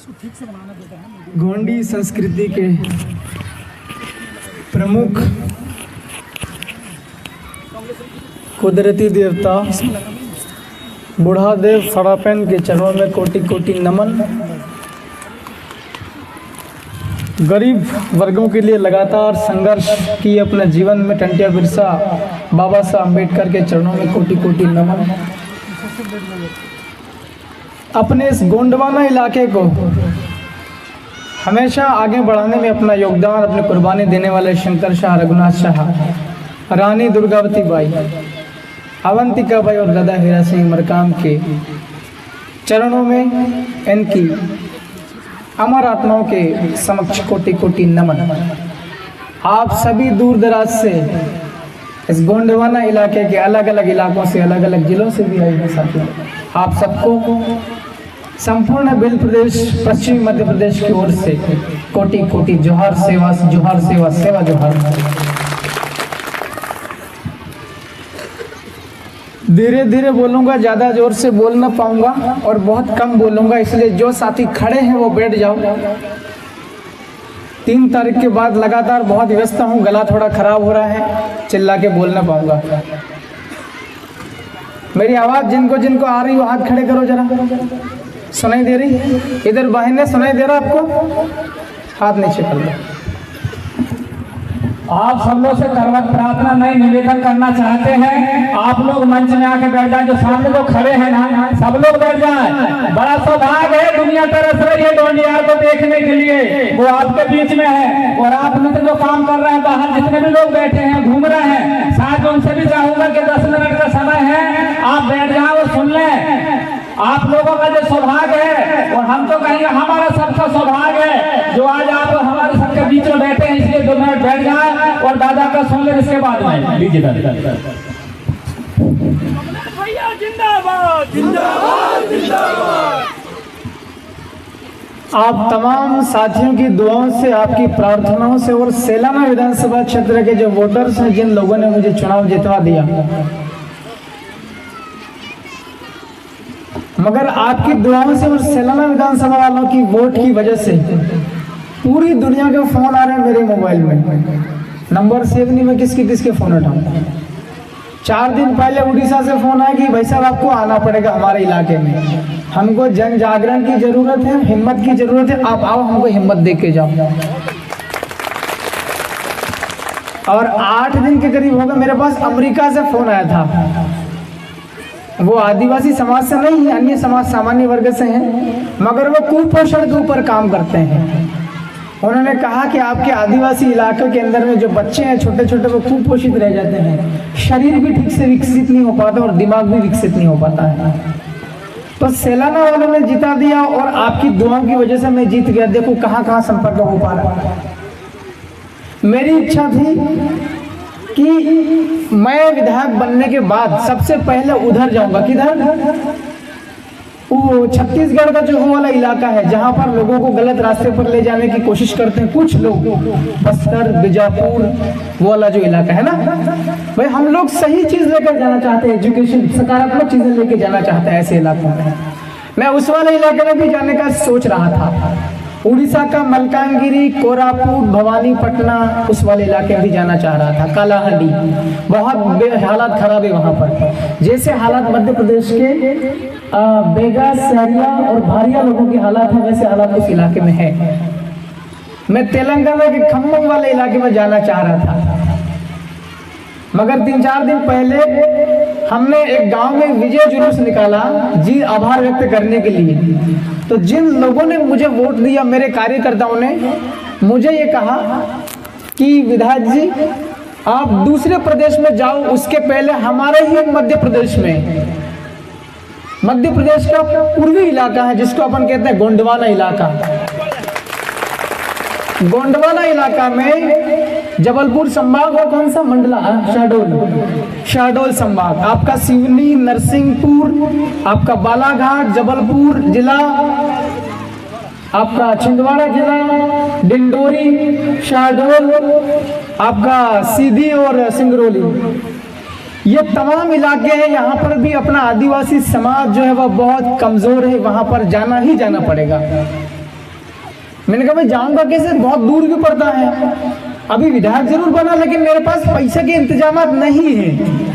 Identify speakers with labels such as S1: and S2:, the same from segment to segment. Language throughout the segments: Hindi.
S1: गोंडी संस्कृति के प्रमुख कुदरती देवता बुढ़ादेव फड़ापैन के चरणों में कोटि कोटि नमन। गरीब वर्गों के लिए लगातार संघर्ष की अपने जीवन में टंटिया बिरसा बाबा साहब अम्बेडकर के चरणों में कोटि कोटि नमन। अपने इस गोंडवाना इलाके को हमेशा आगे बढ़ाने में अपना योगदान, अपनी कुर्बानी देने वाले शंकर शाह, रघुनाथ शाह, रानी दुर्गावती बाई, अवंतिका बाई और दादा हीरा सिंह मरकाम के चरणों में इनकी अमर आत्माओं के समक्ष कोटि कोटि नमन। आप सभी दूर दराज से इस गोंडवाना इलाके के अलग अलग इलाकों से, अलग अलग जिलों से भी आए हैं साथियों। आप सबको संपूर्ण बिल प्रदेश, पश्चिमी मध्य प्रदेश की ओर से कोटि कोटि जोहार, सेवा जोहार, सेवा सेवा जोहार। धीरे धीरे बोलूँगा, ज़्यादा जोर से बोल ना पाऊँगा और बहुत कम बोलूँगा, इसलिए जो साथी खड़े हैं वो बैठ जाओ। 3 तारीख के बाद लगातार बहुत व्यस्त हूँ, गला थोड़ा खराब हो रहा है, चिल्ला के बोल ना पाऊँगा। मेरी आवाज़ जिनको जिनको आ रही हो हाथ खड़े करो जरा। सुनाई दे रही? इधर बहने सुनाई दे रहा आपको? हाथ नीचे कर दो।
S2: आप सब लोग से करवट प्रार्थना नहीं निवेदन करना चाहते हैं, आप लोग मंच में आके बैठ जाए। जो सामने लोग खड़े हैं ना, सब लोग बैठ जाएं। बड़ा सौभाग्य है, दुनिया तरस रही है डोंडियार को देखने के लिए, वो आपके बीच में है। और आप मित्र जो काम कर रहे हैं बाहर, जितने भी लोग बैठे हैं, घूम रहे हैं, साथ उनसे भी चाहूंगा कि 10 मिनट का समय है, आप बैठ जाए और सुन लें। आप लोगों का जो सौभाग्य है, और हम तो कहेंगे हमारा सबका सौभाग्य है जो आज आप हमारे सबके बीच में बैठे हैं, इसलिए 2 मिनट बैठ जाए और दादा का सुन ले, इसके बाद में लीजिए दादा।
S3: जिंदाबाद जिंदाबाद जिंदाबाद।
S1: आप तमाम साथियों की दुआओं से, आपकी प्रार्थनाओं से और सेलाना विधानसभा क्षेत्र के जो वोटर्स हैं, जिन लोगों ने मुझे चुनाव जितवा दिया, मगर आपकी दुआओं से और सेलाना विधानसभा वालों की वोट की वजह से पूरी दुनिया के फोन आ रहे हैं मेरे मोबाइल में। नंबर सेव नहीं, मैं किसके किसके फोन उठाऊं। 4 दिन पहले उड़ीसा से फोन आया कि भाई साहब आपको आना पड़ेगा हमारे इलाके में, हमको जन जागरण की जरूरत है, हिम्मत की जरूरत है, आप आओ, हमको हिम्मत दे के जाओ। और 8 दिन के करीब होगा, मेरे पास अमेरिका से फोन आया था। वो आदिवासी समाज से नहीं, अन्य समाज, सामान्य वर्ग से हैं, मगर वो कुपोषण के ऊपर काम करते हैं। उन्होंने कहा कि आपके आदिवासी इलाके के अंदर में जो बच्चे हैं छोटे छोटे, वो कुपोषित रह जाते हैं, शरीर भी ठीक से विकसित नहीं हो पाता और दिमाग भी विकसित नहीं हो पाता है। तो सेलाना वालों ने जिता दिया और आपकी दुआओं की वजह से मैं जीत गया। देखो कहाँ कहाँ संपर्क हो पा रहा है। मेरी इच्छा थी कि मैं विधायक बनने के बाद सबसे पहले उधर जाऊंगा। किधर? वो छत्तीसगढ़ का जो वो वाला इलाका है जहां पर लोगों को गलत रास्ते पर ले जाने की कोशिश करते हैं कुछ लोग, बस्तर, बीजापुर, वो वाला जो इलाका है ना भाई, हम लोग सही चीज लेकर जाना चाहते हैं, एजुकेशन, सकारात्मक चीजें लेकर जाना चाहते हैं ऐसे इलाकों में। मैं उस वाले इलाके में भी जाने का सोच रहा था। उड़ीसा का मलकानगिरी, कोरापुट, भवानीपटना, उस वाले इलाके में भी जाना चाह रहा था। कालाहांडी, बहुत हालात खराब है वहाँ पर। जैसे हालात मध्य प्रदेश के बेगा, सहरिया और भारिया लोगों के हालात है, वैसे हालात उस इलाके में है। मैं तेलंगाना के खम्मम वाले इलाके में जाना चाह रहा था, मगर 3-4 दिन पहले हमने एक गांव में विजय जुलूस निकाला जी, आभार व्यक्त करने के लिए। तो जिन लोगों ने मुझे वोट दिया, मेरे कार्यकर्ताओं ने मुझे ये कहा कि विधायक जी आप दूसरे प्रदेश में जाओ, उसके पहले हमारे ही मध्य प्रदेश में, मध्य प्रदेश का पूर्वी इलाका है जिसको अपन कहते हैं गोंडवाना इलाका। गोंडवाना इलाका में जबलपुर संभाग और कौन सा मंडला, शहडोल संभाग, आपका सिवनी, नरसिंहपुर, आपका बालाघाट, जबलपुर जिला, आपका छिंदवाड़ा जिला, डिंडोरी, शहडोल, आपका सीधी और सिंगरौली, ये तमाम इलाके हैं। यहाँ पर भी अपना आदिवासी समाज जो है वह बहुत कमजोर है, वहाँ पर जाना ही जाना पड़ेगा। मैंने कहा मैं जाऊंगा कैसे, बहुत दूर भी पड़ता है। अभी विधायक जरूर बना लेकिन मेरे पास पैसे के इंतजाम नहीं है।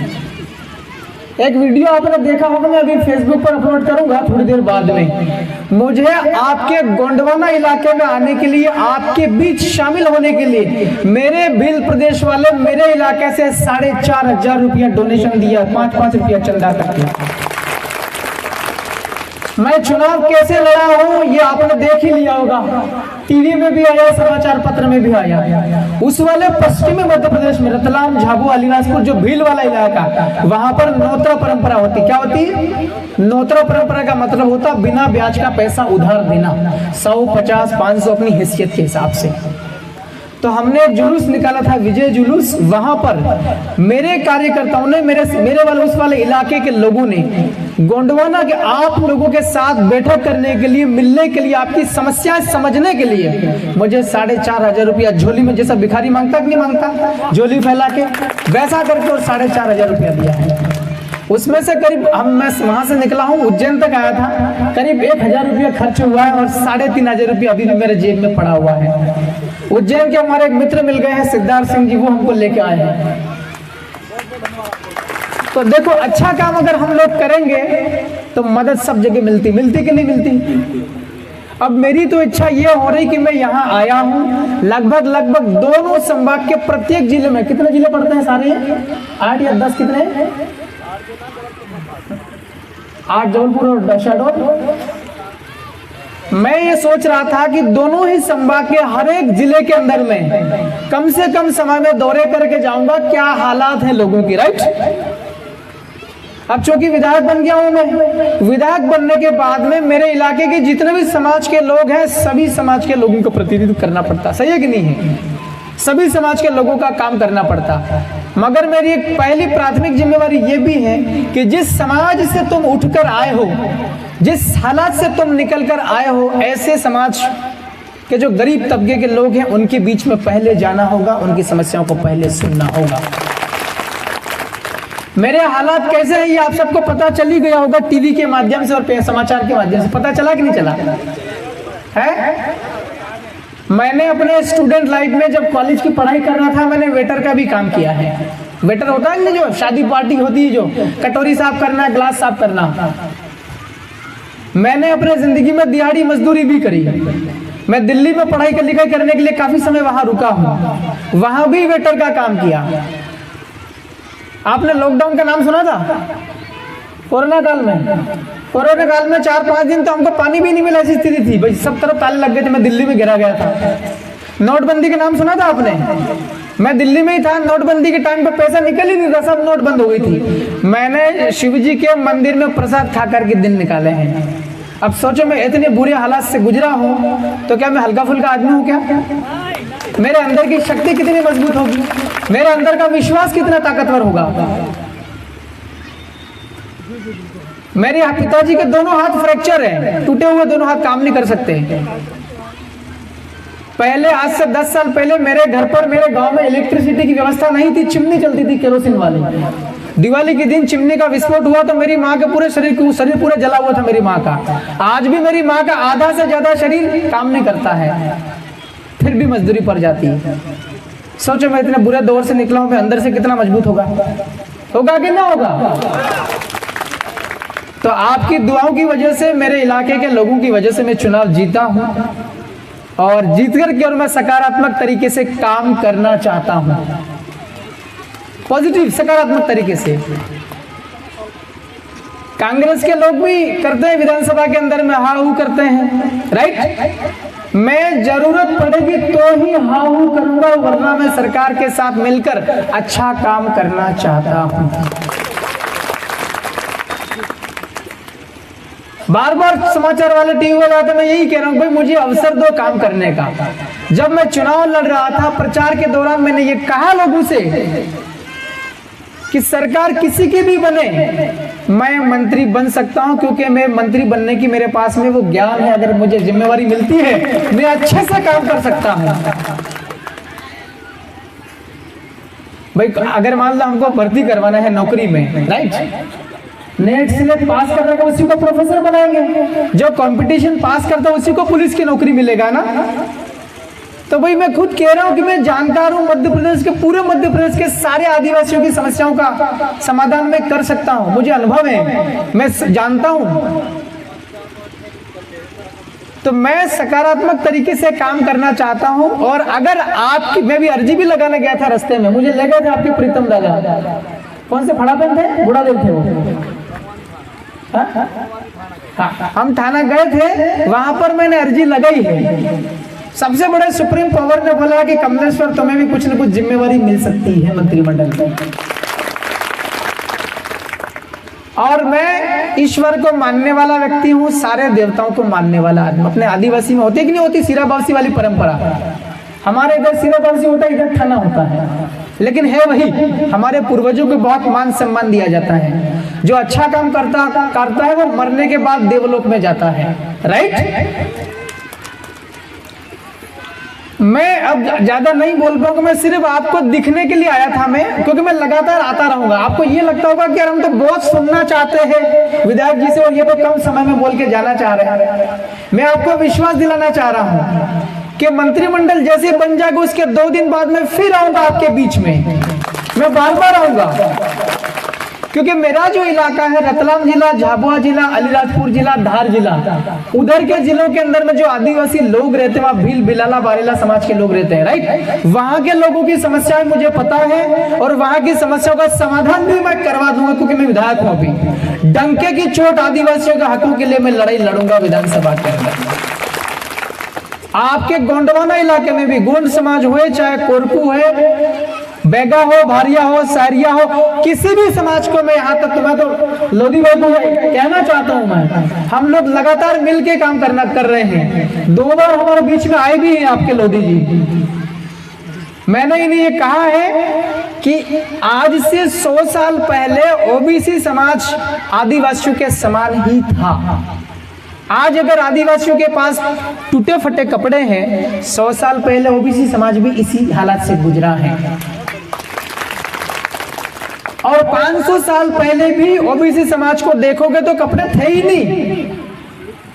S1: एक वीडियो आपने देखा होगा, मैं अभी फेसबुक पर अपलोड करूंगा थोड़ी देर बाद में। मुझे आपके गोंडवाना इलाके में आने के लिए, आपके बीच शामिल होने के लिए मेरे भील प्रदेश वाले मेरे इलाके से 4,500 रुपया डोनेशन दिया, 5-5 रुपया चंदा करके। मैं चुनाव कैसे लड़ा हूं ये आपने देख ही लिया होगा, टीवी में भी आया, समाचार पत्र में भी आया। उस वाले पश्चिमी मध्य प्रदेश में रतलाम, झाबुआ, अलीराजपुर जो भील वाला इलाका, वहां पर नोतरा परंपरा होती। क्या होती? नोतरा परंपरा का मतलब होता बिना ब्याज का पैसा उधार देना, 100, 50, 500 अपनी हैसियत के हिसाब से। तो हमने एक जुलूस निकाला था, विजय जुलूस। वहां पर मेरे कार्यकर्ताओं ने, मेरे वाले उस वाले इलाके के लोगों ने गोंडवाना के आप लोगों के साथ बैठक करने के लिए, मिलने के लिए, आपकी समस्याएं समझने के लिए मुझे 4,500 रुपया झोली में, जैसा भिखारी मांगता कि नहीं मांगता, झोली फैला के वैसा करके, और 4,500 रुपया दिया है। उसमें से करीब मैं वहां से निकला हूँ, उज्जैन तक आया था, करीब 1,000 रुपया खर्च हुआ है और 3,500 रुपया अभी भी मेरे जेब में पड़ा हुआ है। उज्जैन के हमारे एक मित्र मिल गए हैं, सिद्धार्थ सिंह जी, वो हमको लेके आए हैं। तो देखो, अच्छा काम अगर हम लोग करेंगे तो मदद सब जगह मिलती कि नहीं मिलती। अब मेरी तो इच्छा ये हो रही कि मैं यहाँ आया हूँ, लगभग दोनों संभाग के प्रत्येक जिले में, कितने जिले पड़ते हैं सारे, 8 या 10, कितने, 8 जबलपुर और शहडोल। मैं ये सोच रहा था कि दोनों ही संभाग के हर एक जिले के अंदर में कम से कम समय में दौरे करके जाऊंगा, क्या हालात हैं लोगों की, राइट। अब चूंकि विधायक बन गया हूं मैं, विधायक बनने के बाद में मेरे इलाके के जितने भी समाज के लोग हैं, सभी समाज के लोगों का प्रतिनिधित्व करना पड़ता, सही है कि नहीं है? सभी समाज के लोगों का काम करना पड़ता। मगर मेरी एक पहली प्राथमिक जिम्मेवारी ये भी है कि जिस समाज से तुम उठकर आए हो, जिस हालात से तुम निकल कर आए हो, ऐसे समाज के जो गरीब तबके के लोग हैं उनके बीच में पहले जाना होगा, उनकी समस्याओं को पहले सुनना होगा। मेरे हालात कैसे हैं ये आप सबको पता चल ही गया होगा, टीवी के माध्यम से और समाचार के माध्यम से। पता चला कि नहीं चला है? मैंने अपने स्टूडेंट लाइफ में जब कॉलेज की पढ़ाई कर रहा था, मैंने वेटर का भी काम किया है। वेटर होता है ना, जो शादी पार्टी होती है, जो कटोरी साफ करना, ग्लास साफ करना। मैंने अपने जिंदगी में दिहाड़ी मजदूरी भी करी। मैं दिल्ली में पढ़ाई लिखाई करने के लिए काफी समय वहां रुका हूं, वहां भी वेटर का काम किया। आपने लॉकडाउन का नाम सुना था? कोरोना काल में 4-5 दिन तो हमको पानी भी नहीं मिला, ऐसी स्थिति थी भाई, सब तरफ ताले लग गए थे। मैं दिल्ली में गिरा गया था। नोटबंदी का नाम सुना था आपने? मैं दिल्ली में ही था, नोटबंदी के टाइम पे पैसा निकल ही नहीं था, सब नोट बंद हो गई थी। मैंने शिव जी के मंदिर में प्रसाद खा कर के दिन निकाले हैं। अब सोचो, मैं इतने बुरे हालात से गुजरा हूँ तो क्या मैं हल्का फुल्का आदमी हूँ क्या? मेरे अंदर की शक्ति कितनी मजबूत होगी, मेरे अंदर का विश्वास कितना ताकतवर होगा। मेरे पिताजी के दोनों हाथ फ्रैक्चर हैं, टूटे हुए दोनों हाथ काम नहीं कर सकते। पहले, आज से 10 साल पहले मेरे घर पर, मेरे गांव में इलेक्ट्रिसिटी की व्यवस्था नहीं थी, चिमनी चलती थी केरोसिन वाली। दिवाली के दिन चिमनी का विस्फोट हुआ तो मेरी माँ के पूरे शरीर पूरा जला हुआ था मेरी माँ का। आज भी मेरी माँ का आधा से ज्यादा शरीर काम नहीं करता है, फिर भी मजदूरी पड़ जाती है। सोचो, मैं इतने बुरे दौर से निकला हूं, मैं अंदर से कितना मजबूत होगा कि ना होगा? तो आपकी दुआओं की वजह से, मेरे इलाके के लोगों की वजह से मैं चुनाव जीता हूं, और जीत करके और मैं सकारात्मक तरीके से काम करना चाहता हूं, पॉजिटिव सकारात्मक तरीके से। कांग्रेस के लोग भी करते हैं, विधानसभा के अंदर में हाहू करते हैं, राइट। मैं जरूरत पड़ेगी तो ही हाहू करूंगा, वरना मैं सरकार के साथ मिलकर अच्छा काम करना चाहता हूं। बार बार समाचार वाले टीवी वाले आते, मैं यही कह रहा हूं भाई, मुझे अवसर दो काम करने का। जब मैं चुनाव लड़ रहा था, प्रचार के दौरान मैंने ये कहा लोगों से कि सरकार किसी की भी बने, मैं मंत्री बन सकता हूं, क्योंकि मैं मंत्री बनने की मेरे पास में वो ज्ञान है। अगर मुझे जिम्मेवारी मिलती है, मैं अच्छे से काम कर सकता हूं। भाई, अगर मान लो हमको भर्ती करवाना है नौकरी में, राइट, नेट स्लेट पास करने का उसी को प्रोफेसर बनाएंगे, जो कंपटीशन पास करता है उसी को पुलिस की नौकरी मिलेगा ना। तो भाई मैं खुद कह रहा हूं कि मैं जानकार हूं, मध्य प्रदेश के, पूरे मध्य प्रदेश के सारे आदिवासियों की समस्याओं का समाधान मैं कर सकता हूं, मुझे अनुभव है, मैं जानता हूं। तो मैं सकारात्मक तरीके से काम करना चाहता हूं। और अगर आपकी, मैं भी अर्जी भी लगाने गया था रास्ते में, मुझे लगा था आपके प्रीतम दादा, कौन से फड़ापन थे, बुढ़ा देव थे वो, हाँ, हम थाना गए थे, वहां पर मैंने अर्जी लगाई है। सबसे बड़े सुप्रीम पावर ने बोला कि कमलेश्वर तुम्हें भी कुछ न कुछ जिम्मेवारी मिल सकती है मंत्रिमंडल में। और मैं ईश्वर को मानने वाला व्यक्ति हूँ, सारे देवताओं को मानने वाला आदमी। अपने आदिवासी में होती कि नहीं होती सिराबावसी वाली परंपरा, हमारे इधर सिराबावसी होता है, इधर थाना होता है, लेकिन है वही। हमारे पूर्वजों को बहुत मान सम्मान दिया जाता है, जो अच्छा काम करता है वो मरने के बाद देवलोक में जाता है, राइट। मैं अब ज्यादा नहीं बोल पाऊंगा, मैं सिर्फ आपको दिखने के लिए आया था मैं, क्योंकि मैं लगातार आता रहूंगा। आपको ये लगता होगा कि यार हम तो बहुत सुनना चाहते हैं विधायक जी से, और ये तो कम समय में बोल के जाना चाह रहे हैं। मैं आपको विश्वास दिलाना चाह रहा हूं कि मंत्रिमंडल जैसे बन जाएगा उसके 2 दिन बाद मैं फिर आऊंगा आपके बीच में, मैं बार बार आऊंगा। क्योंकि मेरा जो इलाका है रतलाम जिला, झाबुआ जिला, अलीराजपुर जिला, धार जिला, उधर के जिलों के अंदर में जो आदिवासी लोग रहते हैं, वहाँ भील, बिलाला, बारेला समाज के लोग रहते हैं, राइट। वहाँ के लोगों की समस्याएं मुझे पता है, और वहाँ की समस्याओं का समाधान भी मैं करवा दूंगा, क्योंकि मैं विधायक हूँ। अभी डंके की चोट आदिवासियों के हकों के लिए मैं लड़ाई लड़ूंगा विधानसभा के अंदर। आपके गोंडवाना इलाके में भी गोंड समाज हुए, चाहे कोरकू है, बेगा हो, भारिया हो, सारिया हो, किसी भी समाज को मैं यहाँ तक, मैं तो लोधी भाई को कहना चाहता हूँ, मैं हम लोग लगातार मिलके काम कर रहे हैं। 2 बार हमारे बीच में आए भी हैं आपके लोधी जी। मैंने इन्हें ये कहा है कि आज से 100 साल पहले ओबीसी समाज आदिवासियों के समान ही था। आज अगर आदिवासियों के पास टूटे फटे कपड़े हैं, 100 साल पहले ओबीसी समाज भी इसी हालात से गुजरा है। और 500 साल पहले भी ओबीसी समाज को देखोगे तो कपड़े थे ही नहीं,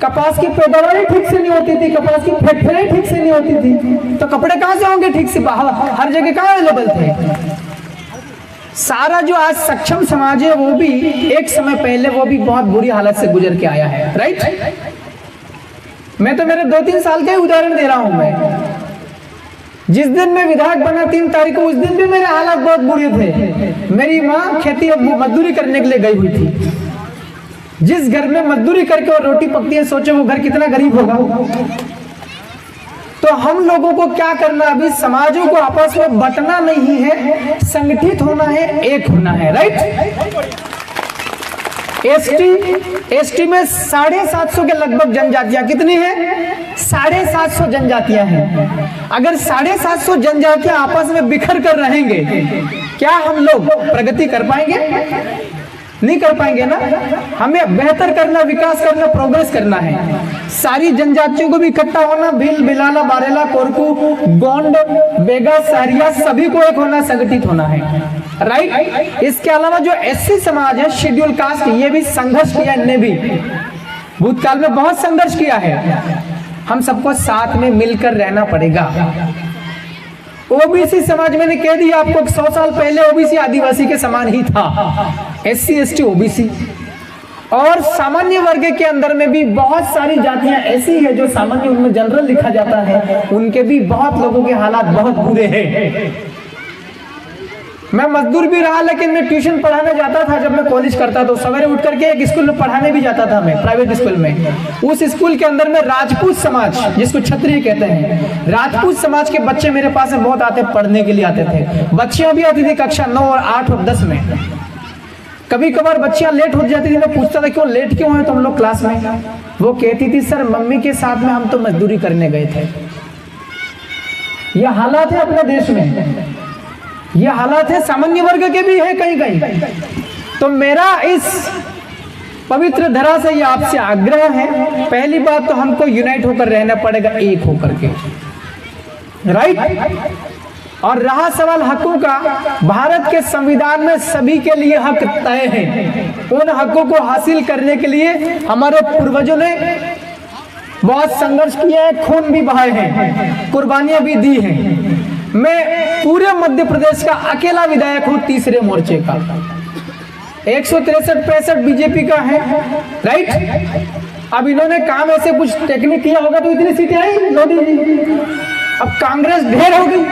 S1: कपास की पैदावार ही ठीक से नहीं होती थी, कपास की फैक्ट्री ठीक से नहीं होती थी, तो कपड़े कहां से होंगे ठीक से, बाहर हर जगह कहां अवेलेबल थे। सारा जो आज सक्षम समाज है वो भी एक समय पहले वो भी बहुत बुरी हालत से गुजर के आया है, राइट। मैं तो मेरे 2-3 साल का ही उदाहरण दे रहा हूं। मैं जिस दिन मैं विधायक बना 3 तारीख को, उस दिन भी मेरे हालात बहुत बुरे थे। मेरी माँ खेती मजदूरी करने के लिए गई हुई थी। जिस घर में मजदूरी करके और रोटी पकती है, सोचो वो घर कितना गरीब होगा। तो हम लोगों को क्या करना, अभी समाजों को आपस में बंटना नहीं है, संगठित होना है, एक होना है, राइट। एसटी में 750 के लगभग जनजातियां कितनी है, 750 जनजातियां हैं। अगर 750 जनजातियां आपस में बिखर कर रहेंगे, क्या हम लोग प्रगति कर पाएंगे? नहीं कर पाएंगे ना। हमें बेहतर करना, विकास करना, प्रोग्रेस करना है। सारी जनजातियों को भी इकट्ठा होना, भील, बिलाला, बारेला, कोरकू, गोंड, बेगा, सारिया, सभी को एक होना, संगठित होना है, राइट। इसके अलावा जो एससी समाज है, शेड्यूल कास्ट, ये भी संघर्ष किया, इनने भी भूतकाल में बहुत संघर्ष किया है। हम सबको साथ में मिलकर रहना पड़ेगा। ओबीसी समाज, मैंने कह दिया आपको 100 साल पहले ओबीसी आदिवासी के समान ही था। एससी, एसटी, ओबीसी और सामान्य वर्ग के अंदर में भी बहुत सारी जातियां ऐसी है जो सामान्य, उनमें जनरल लिखा जाता है, उनके भी बहुत लोगों के हालात बहुत बुरे हैं। मैं मजदूर भी रहा, लेकिन मैं ट्यूशन पढ़ाने जाता था। जब मैं कॉलेज करता तो सवेरे उठ करके एक स्कूल में पढ़ाने भी जाता था, मैं प्राइवेट स्कूल में। उस स्कूल के अंदर में राजपूत समाज, जिसको क्षत्रिय कहते हैं, राजपूत समाज के बच्चे मेरे पास में बहुत आते, पढ़ने के लिए आते थे। बच्चियां भी आती थी कक्षा 9 और 8 और 10 में। कभी कभार बच्चियां लेट हो जाती थी, मैं पूछता था क्यों लेट क्यों है तुम लोग क्लास में? वो कहती थी सर मम्मी के साथ में हम तो मजदूरी करने गए थे। यह हालात है अपने देश में, ये हालात है, सामान्य वर्ग के भी है कहीं कहीं। तो मेरा इस पवित्र धरा से ये आपसे आग्रह है, पहली बात तो हमको यूनाइट होकर रहना पड़ेगा, एक होकर के, राइट। और रहा सवाल हकों का, भारत के संविधान में सभी के लिए हक तय है। उन हकों को हासिल करने के लिए हमारे पूर्वजों ने बहुत संघर्ष किया है, खून भी बहाए हैं, कुर्बानियां भी दी हैं। मैं पूरे मध्य प्रदेश का अकेला विधायक हूं तीसरे मोर्चे का। 163-65 बीजेपी का है, राइट। अब इन्होंने काम ऐसे कुछ टेक्निक किया होगा तो इतनी सीटें आई मोदी जी। अब कांग्रेस ढेर हो गई।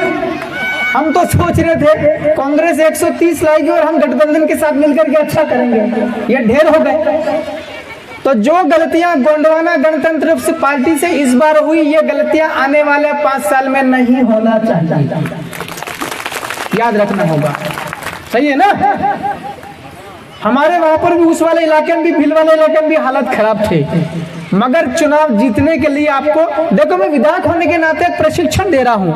S1: हम तो सोच रहे थे कांग्रेस 130 लाएगी और हम गठबंधन के साथ मिलकर के अच्छा करेंगे, ये ढेर हो गए। तो जो गलतियां गोंडवाना गणतंत्र पार्टी से इस बार हुई, ये गलतियां आने वाले 5 साल में नहीं होना चाहिए, याद रखना होगा। सही है ना। हमारे वहां पर भी उस वाले इलाके में भी, भील वाले इलाके में भी हालत खराब थे, मगर चुनाव जीतने के लिए आपको देखो, मैं विधायक होने के नाते एक प्रशिक्षण दे रहा हूं।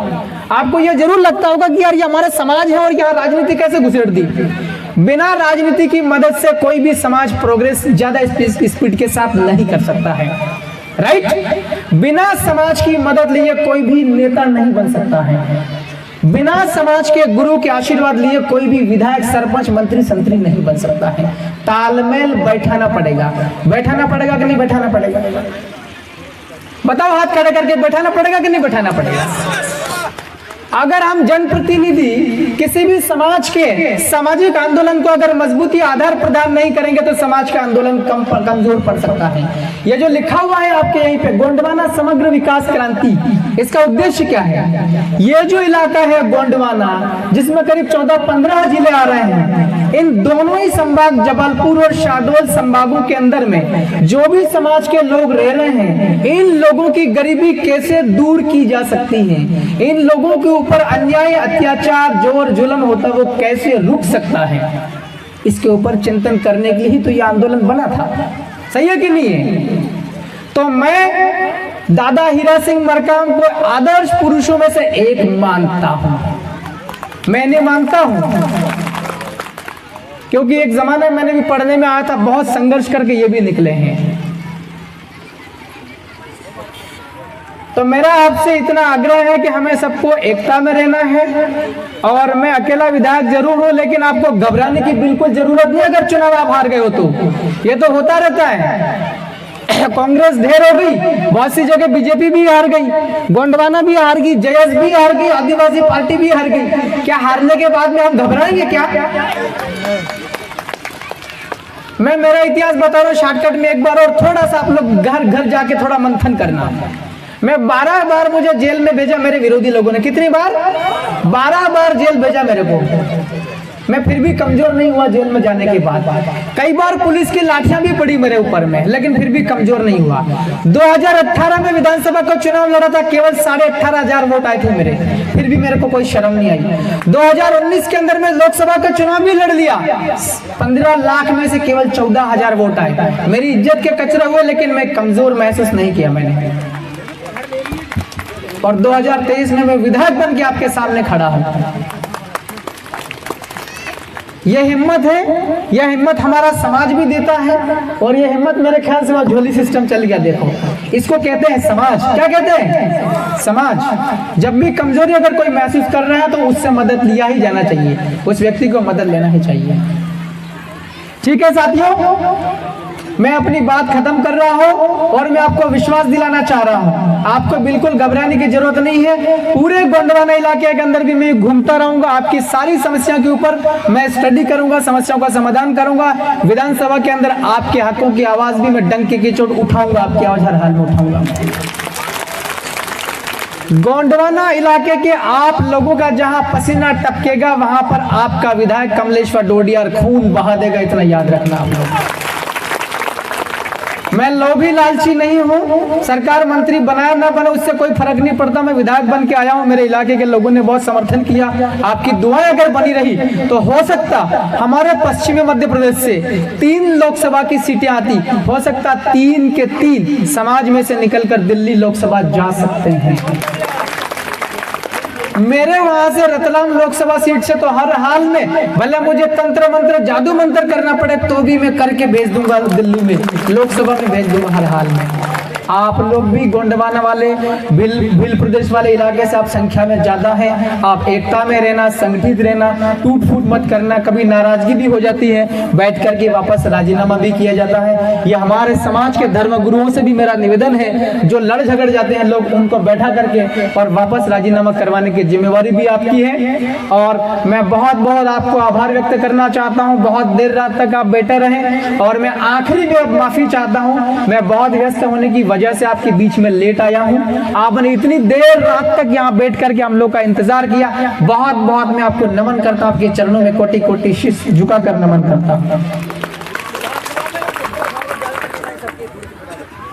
S1: आपको यह जरूर लगता होगा कि यार ये हमारे समाज है और यहाँ राजनीति कैसे घुसेड़ दी। बिना राजनीति की मदद से कोई भी समाज प्रोग्रेस ज्यादा स्पीड के साथ नहीं कर सकता है, राइट। बिना समाज की मदद लिए कोई भी नेता नहीं बन सकता है। बिना समाज के गुरु के आशीर्वाद लिए कोई भी विधायक, सरपंच, मंत्री, संतरी नहीं बन सकता है। तालमेल बैठाना पड़ेगा। बैठाना पड़ेगा कि नहीं बैठाना पड़ेगा? बताओ, हाथ खड़े करके बैठाना पड़ेगा कि नहीं बैठाना पड़ेगा? अगर हम जनप्रतिनिधि किसी भी समाज के सामाजिक आंदोलन को अगर मजबूती आधार प्रदान नहीं करेंगे तो समाज का आंदोलन कमजोर पड़ सकता है। ये जो लिखा हुआ है आपके यहीं पे, गोंडवाना समग्र विकास क्रांति, इसका उद्देश्य क्या है? ये जो इलाका है गोंडवाना, जिसमें करीब 14-15 जिले आ रहे हैं, इन दोनों ही संभाग जबलपुर और शहडोल संभागों के अंदर में जो भी समाज के लोग रह रहे हैं, इन लोगों की गरीबी कैसे दूर की जा सकती है, इन लोगों के ऊपर अन्याय, अत्याचार, जोर जुल्म होता है वो कैसे रुक सकता है, इसके ऊपर चिंतन करने के लिए ही तो ये आंदोलन बना था। सही है कि नहीं है? तो मैं दादा हीरा सिंह मरकाम को आदर्श पुरुषों में से एक मानता हूं। मैंने मानता हूं क्योंकि एक जमाना मैंने भी पढ़ने में आया था, बहुत संघर्ष करके ये भी निकले हैं। तो मेरा आपसे इतना आग्रह है कि हमें सबको एकता में रहना है। और मैं अकेला विधायक जरूर हूं, लेकिन आपको घबराने की बिल्कुल जरूरत नहीं अगर चुनाव आप हार गए हो तो। ये तो होता रहता है। कांग्रेस ढेर हो गई, बहुत सी जगह बीजेपी भी हार गई, गोंडवाना भी हार गई, जयस भी हार गई, आदिवासी पार्टी भी हार गई। क्या हारने के बाद में हम घबराएंगे क्या? मैं मेरा इतिहास बता रहा हूं शॉर्टकट में एक बार, और थोड़ा सा आप लोग घर घर जाके थोड़ा मंथन करना। मैं 12 बार मुझे जेल में भेजा मेरे विरोधी लोगों ने। कितनी बार? 12 बार जेल भेजा मेरे को। मैं फिर भी कमजोर नहीं हुआ जेल में जाने के बाद। कई बार पुलिस की लाठियां भी पड़ी मेरे ऊपर में, लेकिन फिर भी कमजोर नहीं हुआ। 2018 में विधानसभा का चुनाव लड़ा था, केवल 18,500 वोट आए थे मेरे, फिर भी मेरे को कोई शर्म नहीं आई। 2019 के अंदर में लोकसभा का चुनाव भी लड़ लिया, 15 लाख में से केवल 14,000 वोट आए। मेरी इज्जत के कचरा हुए, लेकिन मैं कमजोर महसूस नहीं किया मैंने। और 2023 में मैं विधायक बन के आपके सामने खड़ा हूं। यह हिम्मत है, यह हिम्मत हमारा समाज भी देता है, और यह हिम्मत मेरे ख्याल से वह झोली सिस्टम चल गया। देखो, इसको कहते हैं समाज। क्या कहते हैं? समाज। जब भी कमजोरी अगर कोई महसूस कर रहा है तो उससे मदद लिया ही जाना चाहिए, उस व्यक्ति को मदद लेना ही चाहिए। ठीक है साथियों, मैं अपनी बात खत्म कर रहा हूं और मैं आपको विश्वास दिलाना चाह रहा हूं, आपको बिल्कुल घबराने की जरूरत नहीं है। पूरे गोंडवाना इलाके के अंदर भी मैं घूमता रहूंगा, आपकी सारी समस्या के ऊपर मैं स्टडी करूंगा, समस्याओं का समाधान करूंगा। विधानसभा के अंदर आपके हकों की आवाज भी मैं डंके की चोट उठाऊंगा, आपकी आवाज हर हाल में उठाऊंगा। गोंडवाना इलाके के आप लोगों का जहां पसीना टपकेगा, वहां पर आपका विधायक कमलेश्वर डोडियार खून बहा देगा, इतना याद रखना आप लोग। मैं लोभी लालची नहीं हूं, सरकार मंत्री बनाया ना बना उससे कोई फर्क नहीं पड़ता। मैं विधायक बन के आया हूं, मेरे इलाके के लोगों ने बहुत समर्थन किया। आपकी दुआएं अगर बनी रही तो हो सकता हमारे पश्चिमी मध्य प्रदेश से 3 लोकसभा की सीटें आती, हो सकता 3 के 3 समाज में से निकलकर दिल्ली लोकसभा जा सकते हैं। मेरे वहां से रतलाम लोकसभा सीट से तो हर हाल में, भले मुझे तंत्र मंत्र जादू मंत्र करना पड़े तो भी मैं करके भेज दूंगा दिल्ली में, लोकसभा में भेज दूंगा हर हाल में। आप लोग भी गोंडवाना वाले भील प्रदेश वाले इलाके से आप संख्या में ज्यादा है। आप एकता में रहना, संगठित रहना, टूट फूट मत करना। कभी नाराजगी भी हो जाती है, बैठ करके वापस राजीनामा भी किया जाता है। यह हमारे समाज के धर्म गुरुओं से भी मेरा निवेदन है, जो लड़ झगड़ जाते हैं लोग, उनको बैठा करके और वापस राजीनामा करवाने की जिम्मेवारी भी आपकी है। और मैं बहुत बहुत आपको आभार व्यक्त करना चाहता हूं। बहुत देर रात तक आप बैठे रहे और मैं आखिरी में माफी चाहता हूं, मैं बहुत व्यस्त होने की वजह से आपके बीच में लेट आया हूं। आपने इतनी देर रात तक यहाँ बैठ करके हम लोग का इंतजार किया, बहुत बहुत मैं आपको नमन करता हूं। आपके चरणों में कोटि कोटि शीश झुकाकर नमन करता हूं।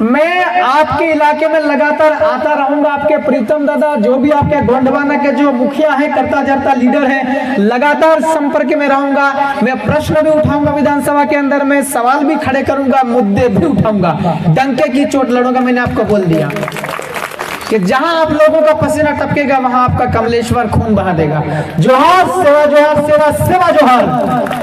S1: मैं आपके इलाके में लगातार आता रहूंगा। आपके प्रीतम दादा, जो भी आपके गोंडवाना के जो मुखिया है, करता जरता लीडर है, लगातार संपर्क में रहूंगा। मैं प्रश्न भी उठाऊंगा विधानसभा के अंदर, मैं सवाल भी खड़े करूंगा, मुद्दे भी उठाऊंगा, डंके की चोट लड़ूंगा। मैंने आपको बोल दिया कि जहां आप लोगों का पसीना टपकेगा, वहां आपका कमलेश्वर खून बहा देगा। जोहार सेवा, जोहार सेवा, सेवा जोहार।